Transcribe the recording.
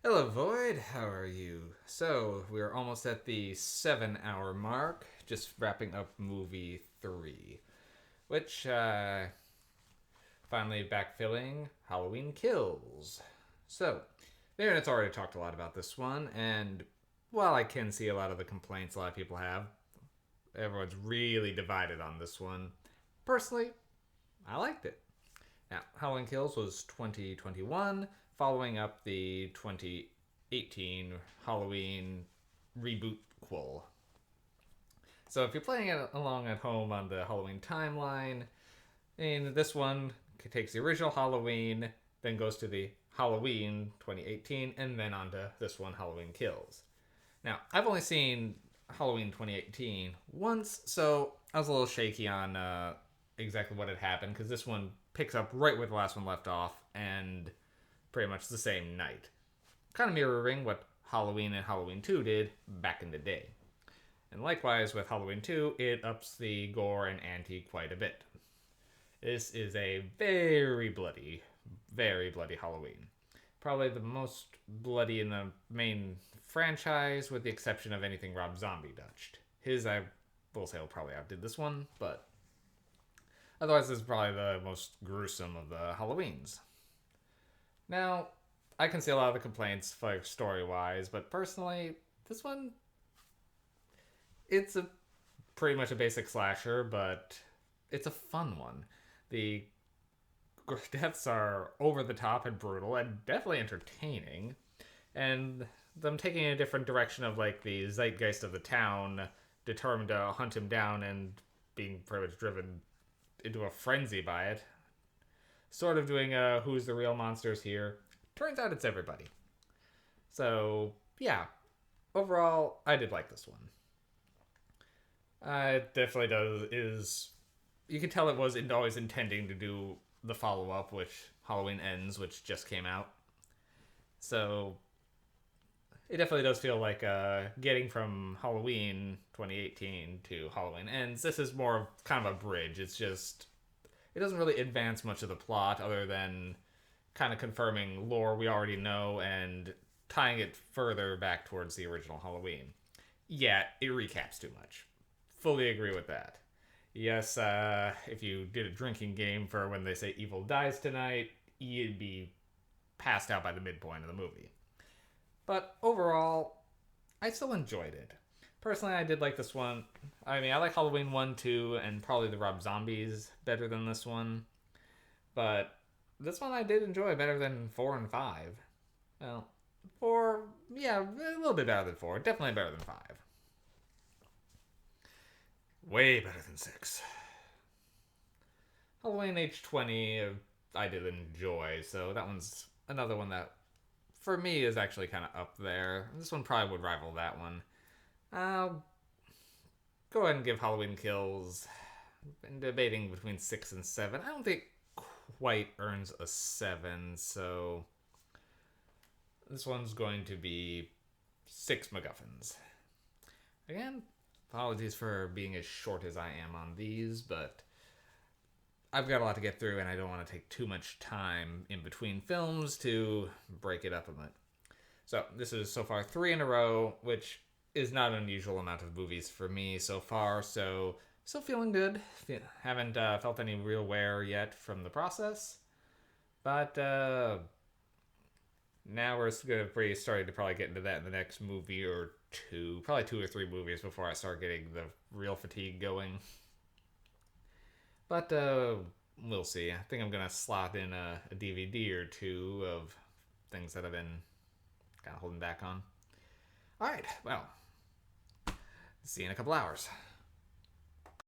Hello, Void. How are you? So, we're almost at the 7 hour mark, just wrapping up movie 3, which, finally backfilling Halloween Kills. So, the internet's already talked a lot about this one, and while I can see a lot of the complaints a lot of people have, everyone's really divided on this one. Personally, I liked it. Now, Halloween Kills was 2021, following up the 2018 Halloween reboot quel. So if you're playing it along at home on the Halloween timeline, in this one takes the original Halloween, then goes to the Halloween 2018, and then on to this one, Halloween Kills. Now, I've only seen Halloween 2018 once, so I was a little shaky on exactly what had happened, because this one picks up right where the last one left off, and pretty much the same night. Kind of mirroring what Halloween and Halloween 2 did back in the day. And likewise with Halloween 2, it ups the gore and ante quite a bit. This is a very bloody Halloween. Probably the most bloody in the main franchise, with the exception of anything Rob Zombie touched. His, I will say, will probably outdid this one, but otherwise, this is probably the most gruesome of the Halloweens. Now, I can see a lot of the complaints, like story-wise, but personally, this one, it's a pretty much a basic slasher, but it's a fun one. The deaths are over the top and brutal, and definitely entertaining, and them taking a different direction of like the zeitgeist of the town, determined to hunt him down and being pretty much driven into a frenzy by it. Sort of doing who's the real monsters here. Turns out it's everybody. So, yeah. Overall, I did like this one. It definitely does. You can tell it was always intending to do the follow up, which Halloween Ends, which just came out. So, it definitely does feel like getting from Halloween 2018 to Halloween Ends. This is more of kind of a bridge. It's just, it doesn't really advance much of the plot other than kind of confirming lore we already know and tying it further back towards the original Halloween. Yeah, it recaps too much. Fully agree with that. Yes, if you did a drinking game for when they say evil dies tonight, you'd be passed out by the midpoint of the movie. But overall, I still enjoyed it. Personally, I did like this one. I mean, I like Halloween 1, 2, and probably the Rob Zombies better than this one. But this one I did enjoy better than 4 and 5. Well, 4, yeah, a little bit better than 4. Definitely better than 5. Way better than 6. Halloween H20, I did enjoy, so that one's another one that, for me, is actually kind of up there. This one probably would rival that one. I'll go ahead and give Halloween Kills. Been debating between 6 and 7. I don't think quite earns a 7, so this one's going to be 6 MacGuffins. Again, apologies for being as short as I am on these, but I've got a lot to get through and I don't want to take too much time in between films to break it up a bit. So this is so far 3 in a row, which is not an unusual amount of movies for me so far, so still feeling good. Haven't felt any real wear yet from the process. But now we're going to be starting to probably get into that in the next movie or two. Probably 2 or 3 movies before I start getting the real fatigue going. But we'll see. I think I'm going to slot in a DVD or 2 of things that I've been kind of holding back on. Alright, well, see you in a couple hours.